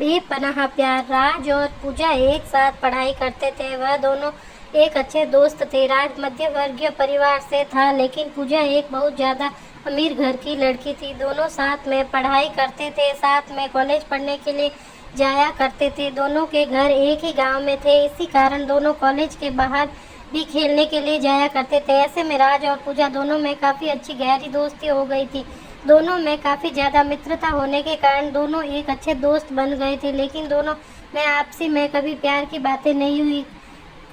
बेपनाह प्यार। राज और पूजा एक साथ पढ़ाई करते थे। वह दोनों एक अच्छे दोस्त थे। राज मध्य वर्गीय परिवार से था, लेकिन पूजा एक बहुत ज़्यादा अमीर घर की लड़की थी। दोनों साथ में पढ़ाई करते थे, साथ में कॉलेज पढ़ने के लिए जाया करते थे। दोनों के घर एक ही गांव में थे, इसी कारण दोनों कॉलेज के बाहर भी खेलने के लिए जाया करते थे। ऐसे में राज और पूजा दोनों में काफ़ी अच्छी गहरी दोस्ती हो गई थी। दोनों में काफ़ी ज़्यादा मित्रता होने के कारण दोनों एक अच्छे दोस्त बन गए थे, लेकिन दोनों में आपसी में कभी प्यार की बातें नहीं हुई।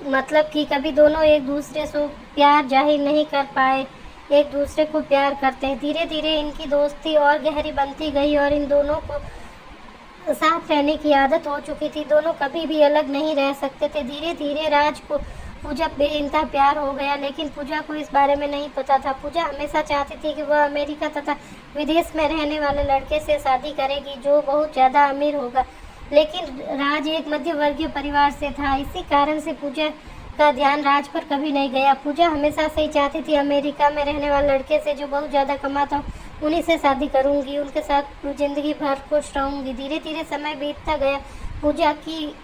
मतलब कि कभी दोनों एक दूसरे से प्यार जाहिर नहीं कर पाए, एक दूसरे को प्यार करते। धीरे धीरे इनकी दोस्ती और गहरी बनती गई और इन दोनों को साथ रहने की आदत हो चुकी थी। दोनों कभी भी अलग नहीं रह सकते थे। धीरे धीरे राज को पूजा बेइंतहा प्यार हो गया, लेकिन पूजा को इस बारे में नहीं पता था। पूजा हमेशा चाहती थी कि वह अमेरिका तथा विदेश में रहने वाले लड़के से शादी करेगी जो बहुत ज़्यादा अमीर होगा, लेकिन राज एक मध्य वर्गीय परिवार से था। इसी कारण से पूजा का ध्यान राज पर कभी नहीं गया। पूजा हमेशा से ही चाहती थी अमेरिका में रहने वाले लड़के से जो बहुत ज़्यादा कमाता हो, उन्हीं से शादी करूंगी, उनके साथ ज़िंदगी भर खुश रहूंगी। धीरे धीरे समय बीतता गया। पूजा की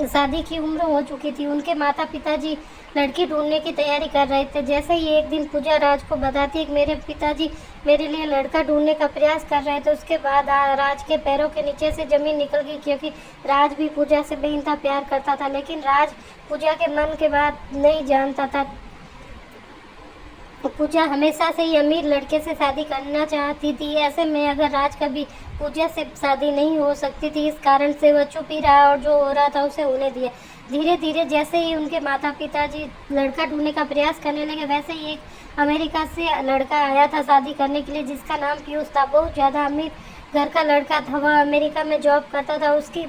शादी की उम्र हो चुकी थी। उनके माता पिताजी लड़की ढूंढने की तैयारी कर रहे थे। जैसे ही एक दिन पूजा राज को बताती है कि मेरे पिताजी मेरे लिए लड़का ढूंढने का प्रयास कर रहे थे, उसके बाद राज के पैरों के नीचे से ज़मीन निकल गई, क्योंकि राज भी पूजा से बेइंतहा प्यार करता था। लेकिन राज पूजा के मन के बात नहीं जानता था। पूजा हमेशा से ही अमीर लड़के से शादी करना चाहती थी। ऐसे में अगर राज कभी पूजा से शादी नहीं हो सकती थी, इस कारण से वह चुप ही रहा और जो हो रहा था उसे होने दिया। धीरे धीरे जैसे ही उनके माता पिताजी लड़का ढूंढने का प्रयास करने लगे, वैसे ही एक अमेरिका से लड़का आया था शादी करने के लिए, जिसका नाम पीयूष था। बहुत ज़्यादा अमीर घर का लड़का था। वह अमेरिका में जॉब करता था। उसकी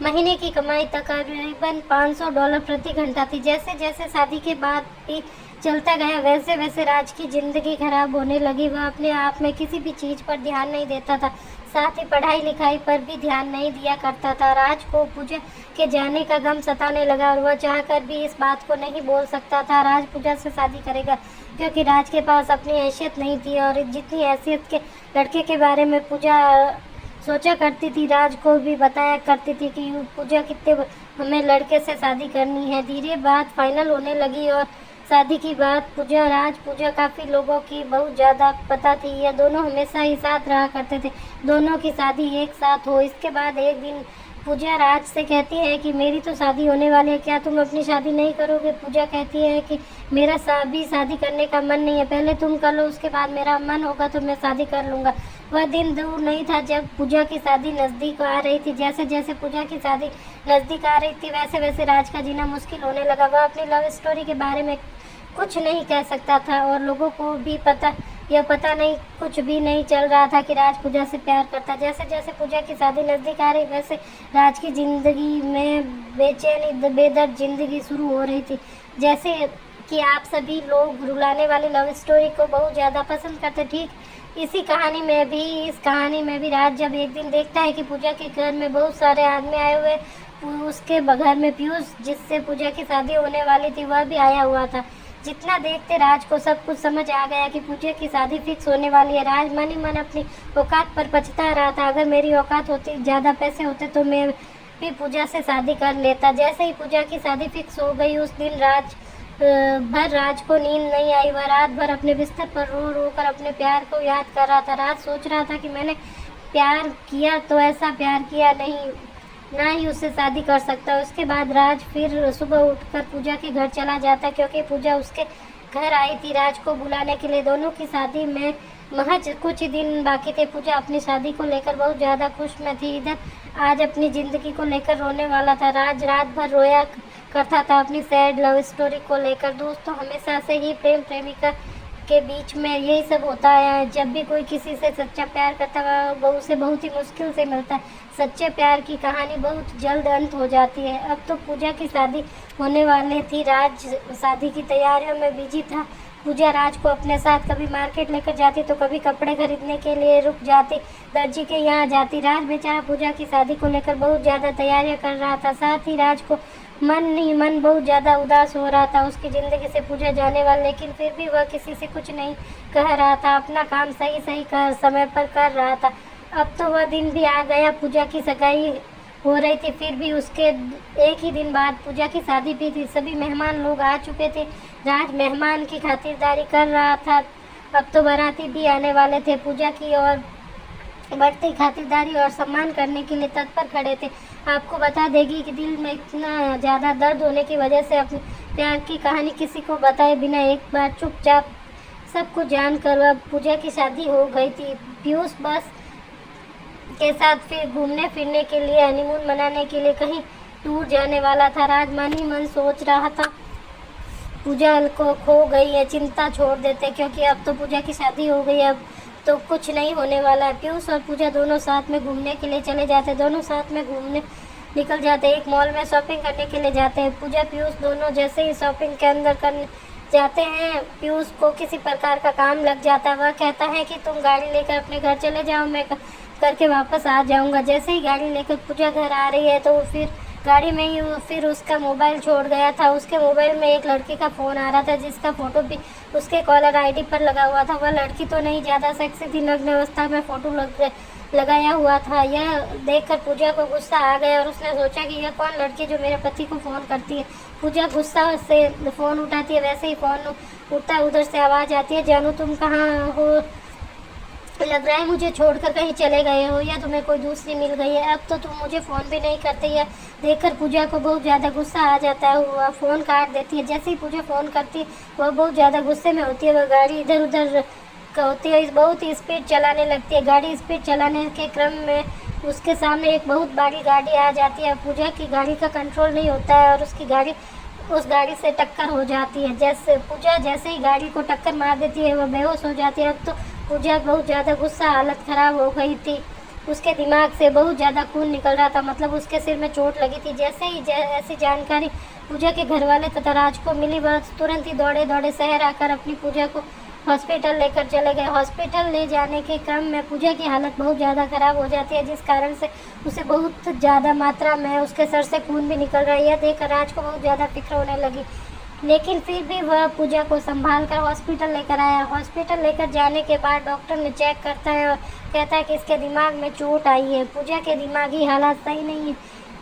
महीने की कमाई तकरीबन $500 प्रति घंटा थी। जैसे जैसे शादी के बाद भी चलता गया, वैसे वैसे राज की ज़िंदगी खराब होने लगी। वह अपने आप में किसी भी चीज़ पर ध्यान नहीं देता था, साथ ही पढ़ाई लिखाई पर भी ध्यान नहीं दिया करता था। राज को पूजा के जाने का गम सताने लगा और वह चाहकर भी इस बात को नहीं बोल सकता था। राज पूजा से शादी करेगा, क्योंकि राज के पास अपनी हैसियत नहीं थी, और जितनी हैसियत के लड़के के बारे में पूजा सोचा करती थी, राज को भी बताया करती थी कि पूजा कितने हमें लड़के से शादी करनी है। धीरे बात फाइनल होने लगी और शादी की बात पूजा काफ़ी लोगों की बहुत ज़्यादा पता थी। यह दोनों हमेशा ही साथ रहा करते थे। दोनों की शादी एक साथ हो। इसके बाद एक दिन पूजा राज से कहती है कि मेरी तो शादी होने वाली है, क्या तुम अपनी शादी नहीं करोगे? पूजा कहती है कि मेरा भी शादी करने का मन नहीं है, पहले तुम कर लो, उसके बाद मेरा मन होगा तो मैं शादी कर लूँगा। वह दिन दूर नहीं था जब पूजा की शादी नज़दीक आ रही थी। जैसे जैसे पूजा की शादी नज़दीक आ रही थी, वैसे वैसे राज का जीना मुश्किल होने लगा। वह अपनी लव स्टोरी के बारे में कुछ नहीं कह सकता था और लोगों को भी पता नहीं, कुछ भी नहीं चल रहा था कि राज पूजा से प्यार करता। जैसे जैसे पूजा की शादी नज़दीक आ रही, वैसे राज की ज़िंदगी में बेचैनी बेदर्द ज़िंदगी शुरू हो रही थी। जैसे कि आप सभी लोग रुलाने वाली लव स्टोरी को बहुत ज़्यादा पसंद करते, ठीक इस कहानी में भी राज जब एक दिन देखता है कि पूजा के घर में बहुत सारे आदमी आए हुए, उसके घर में पीयूष जिससे पूजा की शादी होने वाली थी वह भी आया हुआ था। जितना देखते राज को सब कुछ समझ आ गया कि पूजा की शादी फिक्स होने वाली है। राज मन ही मन अपनी औकात पर पछता रहा था। अगर मेरी औकात होती, ज़्यादा पैसे होते तो मैं भी पूजा से शादी कर लेता। जैसे ही पूजा की शादी फिक्स हो गई, उस दिन राज को नींद नहीं आई। वह रात भर अपने बिस्तर पर रो रो कर अपने प्यार को याद कर रहा था। राज सोच रहा था कि मैंने प्यार किया तो ऐसा प्यार किया नहीं, ना ही उससे शादी कर सकता। उसके बाद राज फिर सुबह उठकर पूजा के घर चला जाता, क्योंकि पूजा उसके घर आई थी राज को बुलाने के लिए। दोनों की शादी में महज कुछ ही दिन बाकी थे। पूजा अपनी शादी को लेकर बहुत ज़्यादा खुश में थी। इधर आज अपनी ज़िंदगी को लेकर रोने वाला था। राज रात भर रोया करता था अपनी सैड लव स्टोरी को लेकर। दोस्तों, हमेशा से ही प्रेम प्रेमिका के बीच में यही सब होता है। जब भी कोई किसी से सच्चा प्यार करता है, वो उसे बहुत ही मुश्किल से मिलता है। सच्चे प्यार की कहानी बहुत जल्द अंत हो जाती है। अब तो पूजा की शादी होने वाली थी। राज शादी की तैयारियों में बिजी था। पूजा राज को अपने साथ कभी मार्केट लेकर जाती तो कभी कपड़े खरीदने के लिए रुक जाती, दर्जी के यहाँ जाती। राज बेचारा पूजा की शादी को लेकर बहुत ज़्यादा तैयारियां कर रहा था। साथ ही राज को मन ही मन बहुत ज़्यादा उदास हो रहा था। उसकी ज़िंदगी से पूजा जाने वाली, लेकिन फिर भी वह किसी से कुछ नहीं कह रहा था। अपना काम सही सही कर समय पर कर रहा था। अब तो वह दिन भी आ गया। पूजा की सगाई हो रही थी। फिर भी उसके एक ही दिन बाद पूजा की शादी भी थी। सभी मेहमान लोग आ चुके थे। राज मेहमान की खातिरदारी कर रहा था। अब तो बाराती भी आने वाले थे। पूजा की और बढ़ती खातिरदारी और सम्मान करने के लिए तत्पर खड़े थे। आपको बता देगी कि दिल में इतना ज़्यादा दर्द होने की वजह से अपने प्यार की कहानी किसी को बताए बिना एक बार चुपचाप सब कुछ जानकर अब पूजा की शादी हो गई थी। पीयूष बस के साथ फिर घूमने फिरने के लिए, हनीमून मनाने के लिए कहीं टूर जाने वाला था। राज मन ही मन सोच रहा था पूजा को खो गई है, चिंता छोड़ देते, क्योंकि अब तो पूजा की शादी हो गई है, अब तो कुछ नहीं होने वाला है। पीयूष और पूजा दोनों साथ में घूमने के लिए चले जाते, दोनों साथ में घूमने निकल जाते, एक मॉल में शॉपिंग करने के लिए जाते हैं। पूजा पीयूष दोनों जैसे ही शॉपिंग के अंदर करने जाते हैं, पीयूष को किसी प्रकार का काम लग जाता है। वह कहता है कि तुम गाड़ी लेकर अपने घर चले जाओ, मैं करके वापस आ जाऊंगा। जैसे ही गाड़ी लेकर पूजा घर आ रही है तो फिर गाड़ी में ही फिर उसका मोबाइल छोड़ गया था। उसके मोबाइल में एक लड़की का फ़ोन आ रहा था जिसका फ़ोटो भी उसके कॉलर आईडी पर लगा हुआ था। वह लड़की तो नहीं ज़्यादा सेक्सी थी, नग्न अवस्था में फ़ोटो लगाया हुआ था। यह देखकर पूजा को गुस्सा आ गया और उसने सोचा कि यह कौन लड़की जो मेरे पति को फ़ोन करती है। पूजा गुस्सा से फ़ोन उठाती है, वैसे ही फ़ोन उठता, उधर से आवाज़ आती है, जानू तुम कहाँ हो? लग रहा है मुझे छोड़कर कहीं चले गए हो या तुम्हें कोई दूसरी मिल गई है। अब तो तुम मुझे फ़ोन भी नहीं करते। या देखकर पूजा को बहुत ज़्यादा गुस्सा आ जाता है। वह फ़ोन काट देती है। जैसे ही पूजा फ़ोन करती है वह बहुत ज़्यादा गुस्से में होती है। वह गाड़ी इधर उधर होती है, बहुत ही स्पीड चलाने लगती है। गाड़ी स्पीड चलाने के क्रम में उसके सामने एक बहुत बड़ी गाड़ी आ जाती है। पूजा की गाड़ी का कंट्रोल नहीं होता है और उस गाड़ी से टक्कर हो जाती है। जैसे ही गाड़ी को टक्कर मार देती है वह बेहोश हो जाती है। अब तो पूजा बहुत ज़्यादा गुस्सा, हालत ख़राब हो गई थी। उसके दिमाग से बहुत ज़्यादा खून निकल रहा था, मतलब उसके सिर में चोट लगी थी। ऐसी जानकारी पूजा के घर वाले तथा राज को मिली, वह तुरंत ही दौड़े दौड़े शहर आकर अपनी पूजा को हॉस्पिटल लेकर चले गए। हॉस्पिटल ले जाने के क्रम में पूजा की हालत बहुत ज़्यादा ख़राब हो जाती है, जिस कारण से उसे बहुत ज़्यादा मात्रा में उसके सर से खून भी निकल रहा है। यह देखकर राज को बहुत ज़्यादा फिक्र होने लगी, लेकिन फिर भी वह पूजा को संभाल कर हॉस्पिटल लेकर आया। हॉस्पिटल लेकर जाने के बाद डॉक्टर ने चेक करता है और कहता है कि इसके दिमाग में चोट आई है। पूजा के दिमागी हालात सही नहीं है,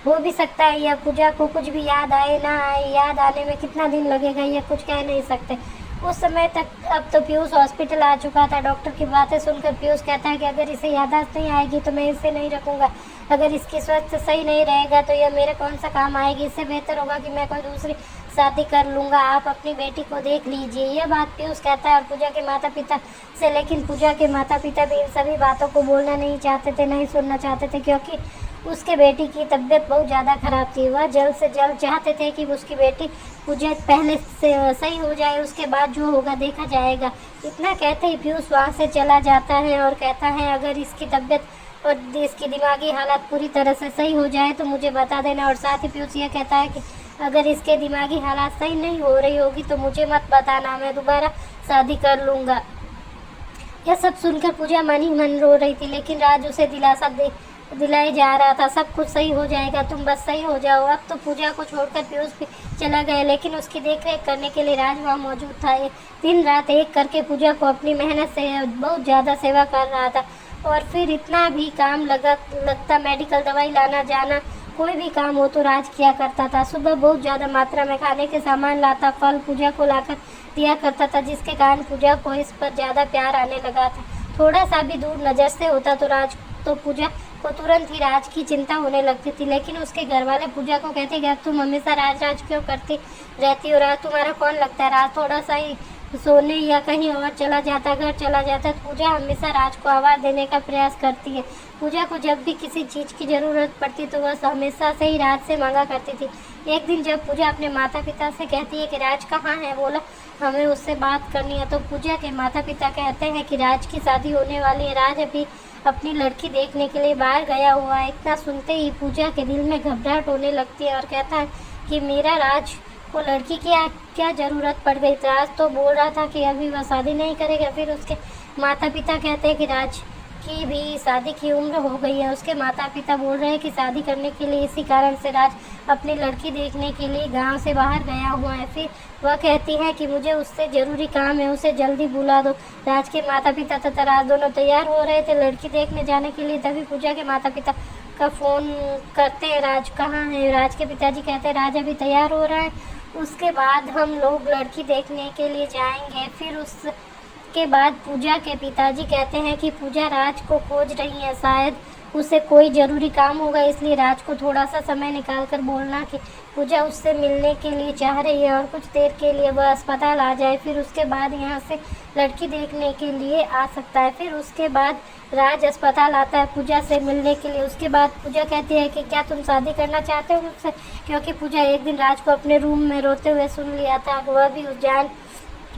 हो भी सकता है या पूजा को कुछ भी याद आए ना आए, याद आने में कितना दिन लगेगा यह कुछ कह नहीं सकते। उस समय तक अब तो पीयूष हॉस्पिटल आ चुका था। डॉक्टर की बातें सुनकर पीयूष कहता है कि अगर इसे याददाश्त नहीं आएगी तो मैं इसे नहीं रखूँगा। अगर इसकी स्वास्थ्य सही नहीं रहेगा तो यह मेरे कौन सा काम आएगी। इससे बेहतर होगा कि मैं कोई दूसरी शादी कर लूँगा। आप अपनी बेटी को देख लीजिए। यह बात पीयूष कहता है और पूजा के माता पिता से, लेकिन पूजा के माता पिता भी इन सभी बातों को बोलना नहीं चाहते थे, नहीं सुनना चाहते थे, क्योंकि उसके बेटी की तबीयत बहुत ज़्यादा ख़राब थी। वह जल्द से जल्द चाहते थे कि उसकी बेटी पूजा पहले से सही हो जाए, उसके बाद जो होगा देखा जाएगा। इतना कहते ही पीयूष वहाँ से चला जाता है और कहता है अगर इसकी तबीयत और इसकी दिमागी हालत पूरी तरह से सही हो जाए तो मुझे बता देना। और साथ ही पीयूष ये कहता है कि अगर इसके दिमागी हालात सही नहीं हो रही होगी तो मुझे मत बताना, मैं दोबारा शादी कर लूँगा। यह सब सुनकर पूजा मन ही मन रो रही थी, लेकिन राज उसे दिलासा दिलाए जा रहा था, सब कुछ सही हो जाएगा, तुम बस सही हो जाओ। अब तो पूजा को छोड़कर पीयूष भी चला गया, लेकिन उसकी देखरेख करने के लिए राज वहाँ मौजूद था। दिन रात एक करके पूजा को अपनी मेहनत से बहुत ज़्यादा सेवा कर रहा था। और फिर इतना भी काम लगता, मेडिकल दवाई लाना जाना, कोई भी काम हो तो राज किया करता था। सुबह बहुत ज़्यादा मात्रा में खाने के सामान लाता, फल पूजा को लाकर दिया करता था, जिसके कारण पूजा को इस पर ज़्यादा प्यार आने लगा था। थोड़ा सा भी दूर नज़र से होता तो पूजा को तुरंत ही राज की चिंता होने लगती थी। लेकिन उसके घर वाले पूजा को कहते कि अब तुम हमेशा राज क्यों करती रहती हो? राज तुम्हारा कौन लगता है? राज थोड़ा सा ही सोने या कहीं और चला जाता, घर चला जाता, तो पूजा हमेशा राज को आवाज़ देने का प्रयास करती है। पूजा को जब भी किसी चीज़ की ज़रूरत पड़ती तो वह हमेशा से ही राज से मांगा करती थी। एक दिन जब पूजा अपने माता पिता से कहती है कि राज कहाँ है, बोला हमें उससे बात करनी है, तो पूजा के माता पिता कहते हैं कि राज की शादी होने वाली है, राज अभी अपनी लड़की देखने के लिए बाहर गया हुआ है। इतना सुनते ही पूजा के दिल में घबराहट होने लगती है और कहता है कि मेरा राज को लड़की की क्या ज़रूरत पड़ गई? राज तो बोल रहा था कि अभी वह शादी नहीं करेगा। फिर उसके माता पिता कहते हैं कि राज की भी शादी की उम्र हो गई है। उसके माता पिता बोल रहे हैं कि शादी करने के लिए इसी कारण से राज अपनी लड़की देखने के लिए गांव से बाहर गया हुआ है। फिर वह कहती है कि मुझे उससे ज़रूरी काम है, उसे जल्दी बुला दो। राज के माता पिता तथा राज दोनों तैयार हो रहे थे लड़की देखने जाने के लिए, तभी पूजा के माता पिता का फ़ोन करते हैं, राज कहाँ है। राज के पिताजी कहते हैं राज अभी तैयार हो रहा है, उसके बाद हम लोग लड़की देखने के लिए जाएंगे। फिर उसके बाद पूजा के पिताजी कहते हैं कि पूजा राज को खोज रही है, शायद उसे कोई ज़रूरी काम होगा, इसलिए राज को थोड़ा सा समय निकाल कर बोलना कि पूजा उससे मिलने के लिए चाह रही है और कुछ देर के लिए वह अस्पताल आ जाए। फिर उसके बाद यहाँ से लड़की देखने के लिए आ सकता है। फिर उसके बाद राज अस्पताल आता है पूजा से मिलने के लिए। उसके बाद पूजा कहती है कि क्या तुम शादी करना चाहते हो मुझसे, क्योंकि पूजा एक दिन राज को अपने रूम में रोते हुए सुन लिया था। वह भी जान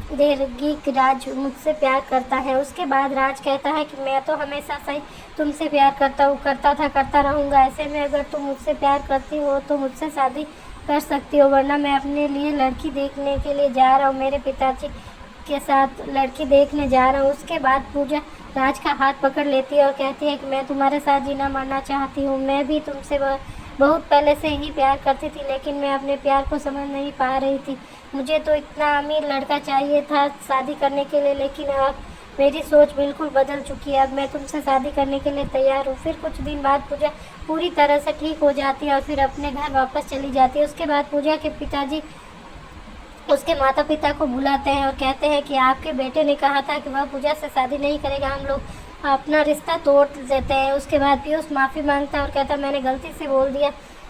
देगी कि राज मुझसे प्यार करता है। उसके बाद राज कहता है कि मैं तो हमेशा से तुमसे प्यार करता हूँ, करता था, करता रहूँगा। ऐसे में अगर तुम मुझसे प्यार करती हो तो मुझसे शादी कर सकती हो, वरना मैं अपने लिए लड़की देखने के लिए जा रहा हूँ, मेरे पिताजी के साथ लड़की देखने जा रहा हूँ। उसके बाद पूजा राज का हाथ पकड़ लेती है और कहती है कि मैं तुम्हारे साथ जीना मरना चाहती हूँ। मैं भी तुमसे बहुत पहले से ही प्यार करती थी, लेकिन मैं अपने प्यार को समझ नहीं पा रही थी। मुझे तो इतना अमीर लड़का चाहिए था शादी करने के लिए, लेकिन अब मेरी सोच बिल्कुल बदल चुकी है। अब मैं तुमसे शादी करने के लिए तैयार हूँ। फिर कुछ दिन बाद पूजा पूरी तरह से ठीक हो जाती है और फिर अपने घर वापस चली जाती है। उसके बाद पूजा के पिताजी उसके माता पिता को बुलाते हैं और कहते हैं कि आपके बेटे ने कहा था कि वह पूजा से शादी नहीं करेगा, हम लोग अपना रिश्ता तोड़ देते हैं। उसके बाद पीयूष माफ़ी मांगता है और कहता है मैंने गलती से बोल दिया,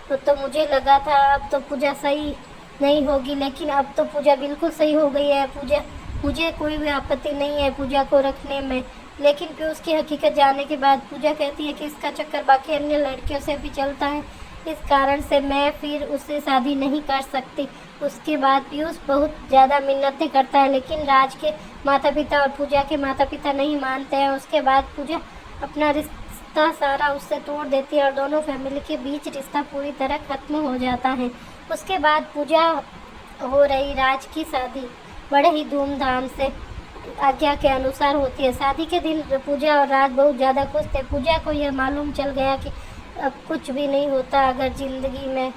तो मुझे लगा था अब तो पूजा सही नहीं होगी, लेकिन अब तो पूजा बिल्कुल सही हो गई है। पूजा मुझे कोई भी आपत्ति नहीं है पूजा को रखने में। लेकिन पीयूष की हकीकत जानने के बाद पूजा कहती है कि इसका चक्कर बाकी अन्य लड़कियों से भी चलता है, इस कारण से मैं फिर उससे शादी नहीं कर सकती। उसके बाद पीयूष बहुत ज़्यादा मिन्नतें करता है, लेकिन राज के माता पिता और पूजा के माता पिता नहीं मानते हैं। उसके बाद पूजा अपना रिश्ता सारा उससे तोड़ देती है और दोनों फैमिली के बीच रिश्ता पूरी तरह ख़त्म हो जाता है। उसके बाद पूजा हो रही राज की शादी बड़े ही धूमधाम से आज्ञा के अनुसार होती है। शादी के दिन पूजा और राज बहुत ज़्यादा खुश थे। पूजा को यह मालूम चल गया कि अब कुछ भी नहीं होता अगर ज़िंदगी में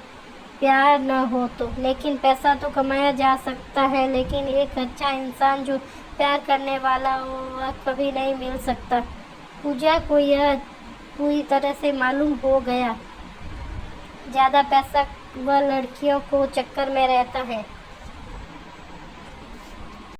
प्यार न हो तो, लेकिन पैसा तो कमाया जा सकता है, लेकिन एक अच्छा इंसान जो प्यार करने वाला हो वह कभी नहीं मिल सकता। पूजा को यह पूरी तरह से मालूम हो गया। ज़्यादा पैसा वह लड़कियों को चक्कर में रहता है।